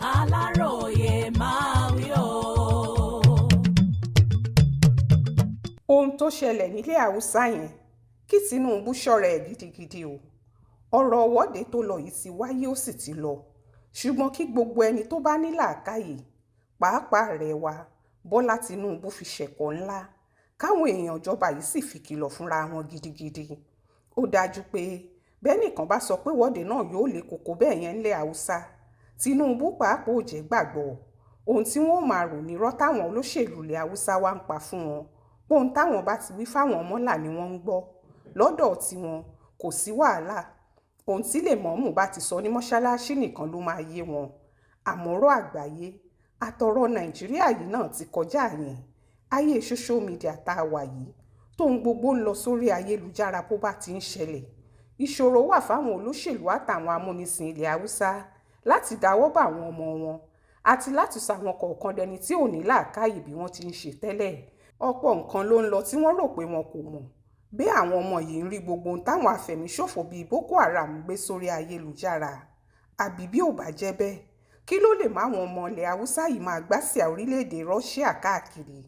Aláròyé máa wí o. Ohun tó ṣẹlẹ̀ nílẹ̀ haúsá yẹn kí Tinubu ṣọ́ra ẹ̀ gidigidi o. Ọ̀rọ̀ ìwọ́de tó lọ yìí ti wáyé ó sì ti lọ, ṣùgbọ́n kí gbogbo ẹni tó bá ní làákàyè, pàápàá rẹ̀ wa Bọ́lá Tinubu fi ṣẹ̀kọ́ ńlá, káwọn èèyàn ìjọba yìí sì fi kìlọ̀ fúnra wọn gidigidi. Ó dájú pé bẹ́nìkan bá sọ pé ìwọ́de náà yóò le koko bẹ́ẹ̀ yẹn ńlẹ̀ haúsá, Tinubu pàápàá ò jẹ́ gbàgbọ́ ohun tí wọ́n máa rò nírọ́ táwọn olóṣèlú ilẹ̀ haúsá wá ń pa fún wọn. Pohun táwọn bá ti wí fáwọn mọ́là ni wọ́n ń gbọ́. Lọ́dọ̀ tiwọn kò sí wàhálà. Ohun tí lèmọ́mù bá ti sọ ní mọ́ṣáláṣí nìkan ló máa yé wọn. Àmọ́rọ̀ àgbáyé àtọ̀rọ̀ Nàìjíríà yìí náà ti kọjá yẹn. Ayé social media tá a wà yìí, tóhun gbogbo ń lọ sórí ayélujára bó bá ti ń ṣẹlẹ̀. Ìṣòro wà fáwọn olóṣèlú àtàwọn amúnisìn ilẹ̀ haúsá láti dáwọ́ bá àwọn ọmọ wọn àti láti sọ àwọn kọ̀ọ̀kan dẹni tí ò ní làákàyè bí wọ́n ti ń ṣe tẹ́lẹ̀. Ọ̀pọ̀ nǹkan ló ń lọ tí wọ́n rò pé wọn kò mọ̀. Bí àwọn ọmọ yìí ń rí gbogbo ohun táwọn afẹ̀míṣòfò bíi Boko Haram gbé sórí ayélujára. Àbí bí ò bá jẹ́ bẹ́ẹ̀, kí ló lè máwọn ọmọ ilẹ̀ haúsá yìí máa gbásíà orílẹ̀-èdè Russia káàkiri?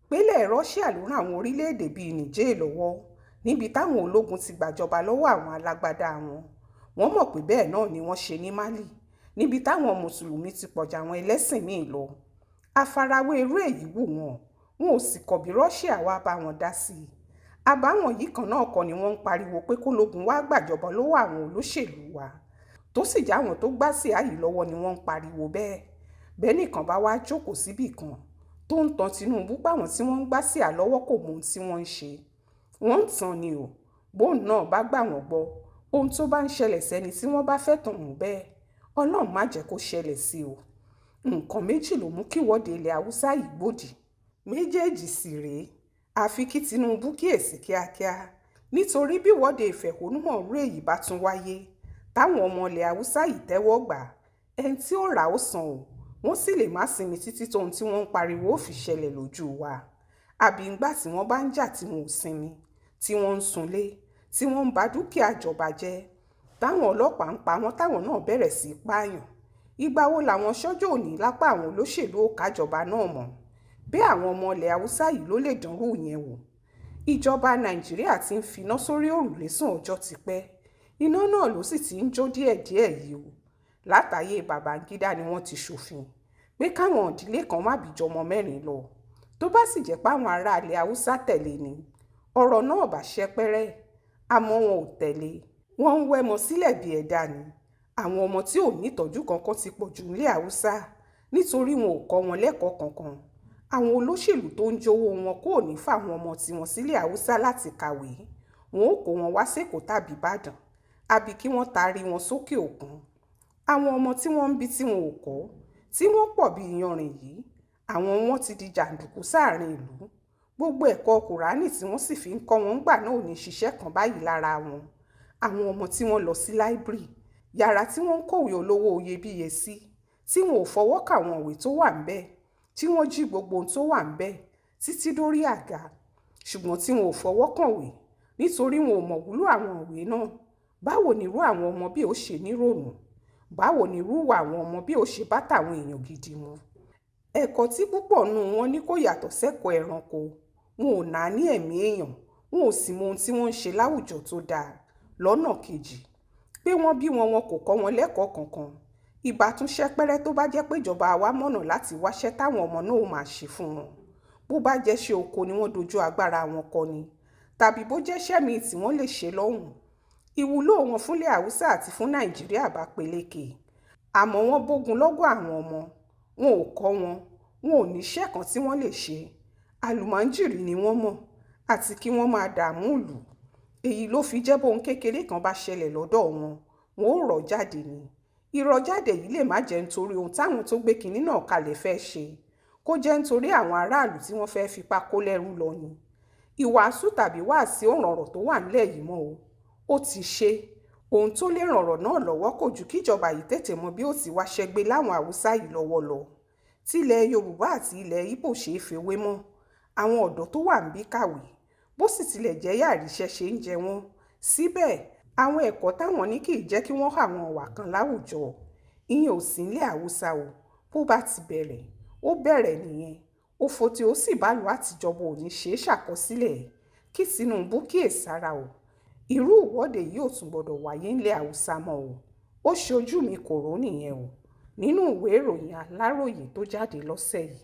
Pélẹ̀ Russia ló ràn àwọn orílẹ̀-èdè bíi Niger lọ́wọ́ níbi táwọn ológun ti gbàjọba lọ́wọ́ àwọn alágbádá wọn. Wọ́n mọ̀ pé bẹ́ẹ̀ náà ni wọ́n ṣe ní Mali, níbi táwọn mùsùlùmí ti pọ̀jà àwọn ẹlẹ́sìn míì lọ. Àfarawé irú èyí wù wọ́n, wọn ò sì kọ̀ bí Russia wá bá wọn dá sí i. Àbáwọn yìí kan náà kọ́ ni wọ́n ń pariwo pé kólógun wá gbàjọba lọ́wọ́ àwọn olóṣèlú wa, tó sì jáwọn tó gbá sí àyè lọ́wọ́ ni wọ́n ń pariwo bẹ́ẹ̀. Bẹ́nìkan bá wá jókòó síbì kan tó ń tan Tinubu páwọn tí wọ́n ń gbá sí àlọ́wọ́ kò mọ ohun tí wọ́n ń ṣe. Wọ́n ń tàn ni o. Bóun náà bá gbà wọ́n gbọ́, ohun tó bá ń ṣẹlẹ̀ sẹ́ni tí wọ́n bá fẹ́ tàn mú bẹ́ẹ̀, Ọlọ́run má jẹ́ kó ṣẹlẹ̀ sí o. Nǹkan méjì ló mú kí ìwọ́de ilẹ̀ haúsá yìí gbòdì. Méjèèjì sì rèé, àfi kí Tinubu kíyèsí kíákíá, nítorí bí ìwọ́de ìfẹ̀hónúhàn rú èyí bá tún wáyé táwọn ọmọ ilẹ̀ haúsá yìí tẹ́wọ́ gbà, ẹni tí ó rà ó san o. Wọ́n sì lè má sinmi títí tóhun tí wọ́n ń pariwo ó fi ṣẹlẹ̀ lójú wa. Àbí ńgbà tí wọ́n bá ń jà tí wọn ò sinmi, tí wọ́n ń sunlé, tí wọ́n ń ba dúkìá ìjọba jẹ́, táwọn ọlọ́pàá ń pa wọ́n táwọn náà bẹ̀rẹ̀ sí í pààyàn. Ìgbà wo làwọn sọ́jà òní lápá àwọn olóṣèlú ó kájọba náà mọ̀? Bí àwọn ọmọ ilẹ̀ haúsá yìí ló lè dánrú yẹn wò. Ìjọba Nàìjíríà ti ń finá sórí òrùlé sùn ọjọ́ ti pẹ́. Iná náà ló sì ti ń jó díẹ̀díẹ̀ yìí o. Látàyè Babangida ni wọ́n ti ṣòfin pé káwọn ìdílé kan má bí jọmọ mẹ́rin lọ. Tó bá sì jẹ́ páwọn ará ilẹ̀ haúsá tẹ̀lé ni, ọ̀rọ̀ náà bá ṣẹ́pẹ́rẹ́. Àmọ́ wọn ò tẹ̀lé. Wọ́n ń wẹ́mọ sílẹ̀ bí ẹ̀dá ni. Àwọn ọmọ tí ò ní ìtọ́jú kankan ti pọ̀ jù nílẹ̀ haúsá nítorí wọn ò kọ́ wọn lẹ́kọ̀ọ́ kankan. Àwọn olóṣèlú tó ń jowó wọn kò ní fáwọn ọmọ tiwọn sílẹ̀ haúsá láti kàwé. Wọn ò kó wọn wá s'Èkó tàbí Ìbàdàn, àbí kí wọ́n taari wọn sókè òkun. Àwọn ọmọ tí wọ́n ń bí tí wọn ò kọ́, tí wọ́n pọ̀ bí iyanrìn yìí, àwọn wọn ti di jàǹdùkú sáàrin ìlú. Gbogbo ẹ̀kọ́ Kùránì tí wọ́n sì fi ń kọ́ wọn ńgbà náà ò ní ṣiṣẹ́ kan báyìí lára wọn. Àwọn ọmọ tí wọ́n lọ sí láíbírì, yàrá tí wọ́n ń kọ̀wé olówó iyebíye sí, tí wọn ò fọwọ́ kà àwọn ìwé tó wà ńbẹ̀, tí wọ́n jí gbogbo ohun tó wà ńbẹ̀ títí dórí àga, ṣùgbọ́n tí wọn ò fọwọ́ kànwé nítorí wọn ò mọ̀ wúlò àwọn ìwé náà. Báwo ni irú àwọn ọmọ bí ó ṣe nírònú? Báwo ni irú ìwà àwọn ọmọ bí ó ṣe bá tàwọn èèyàn gidi mu? Ẹ̀kọ́ tí púpọ̀ nù wọn ní kò yàtọ̀ sẹ́kọ̀ọ́ ẹranko. Wọn ò náání ẹ̀mí èèyàn, wọn ò sì mọ ohun tí wọ́n ń ṣe láwùjọ tó dáa. Lọ́nà kejì, pé wọ́n bí wọn wọn kò kọ́ wọn lẹ́kọ̀ọ́ kankan. Ìbá tún ṣẹ́pẹ́rẹ́ tó bá jẹ́ pé ìjọba wa mọ̀nà láti wáṣẹ́ táwọn ọmọ náà ó máa ṣe fún wọn. Bó bá jẹ́ ṣe oko ni wọ́n dojú agbára wọn kọ ni, tàbí bó jẹ́ iṣẹ́ míì tí wọ́n lè ṣe lọ́hùn. Ìwúlò wọn fúnlẹ̀ haúsá àti fún Nàìjíríà bá peléke. Àmọ́ wọ́n bógun lọ́gọ̀ àwọn ọmọ, wọn ò kọ́ wọn, wọn ò níṣẹ́ kan tí wọ́n lè ṣe. Àlùmọ́njìrì ni wọ́n mọ̀, àti kí wọ́n máa dààmú ìlú. Èyí ló fi jẹ́ bóhun kékeré kan bá ṣẹlẹ̀ lọ́dọ̀ wọn, wọn ò rọ̀ jáde ni. Ìrọ̀jáde yìí lè má jẹ́ nítorí ohun táwọn tó gbé kinní náà kalẹ̀ fẹ́ ṣe, kó jẹ́ nítorí àwọn aráàlú tí wọ́n fẹ́ fipá kó lẹ́rú lọ ni. Ìwàásù tàbí wáàsí ò ràn ọ̀rọ̀ tó wà nílẹ̀ yìí mọ́ o. Ó ti ṣe. Ohun tó lè ràn ọ̀rọ̀ náà lọ́wọ́ kò ju kíjọba yìí tètè mọ bí ó ti wá ṣẹgbẹ́ láwọn haúsá yìí lọ́wọ́ lọ. Tí ilẹ̀ Yorùbá àti ilẹ̀ Ìgbò ṣe é fewé mọ́, àwọn ọ̀dọ́ tó wà níbí kàwé, bó sì tilẹ̀ jẹ́ yàríṣẹ́ ṣe ń jẹ wọ́n. Síbẹ̀, àwọn ẹ̀kọ́ táwọn ní kì í jẹ́ kí wọ́n há àwọn ìwà kan láwùjọ. ìyẹn ò sí nílẹ̀ haúsá o. Bó bá ti bẹ̀rẹ̀ ó bẹ̀rẹ̀ nìyẹn. Òfò tí ó sì bá lù àtijọba ò ní ṣe é ṣàkọsílẹ̀. Kí Tinubu kíyèsára o. Irú ìwọ́de yìí ò tún gbọdọ̀ wáyé nílẹ̀ haúsá mọ́ o. Ó ṣojú mi kò rò nìyẹn o. Nínú ìwé ìròyìn Aláròyé tó jáde lọ́sẹ̀ yìí.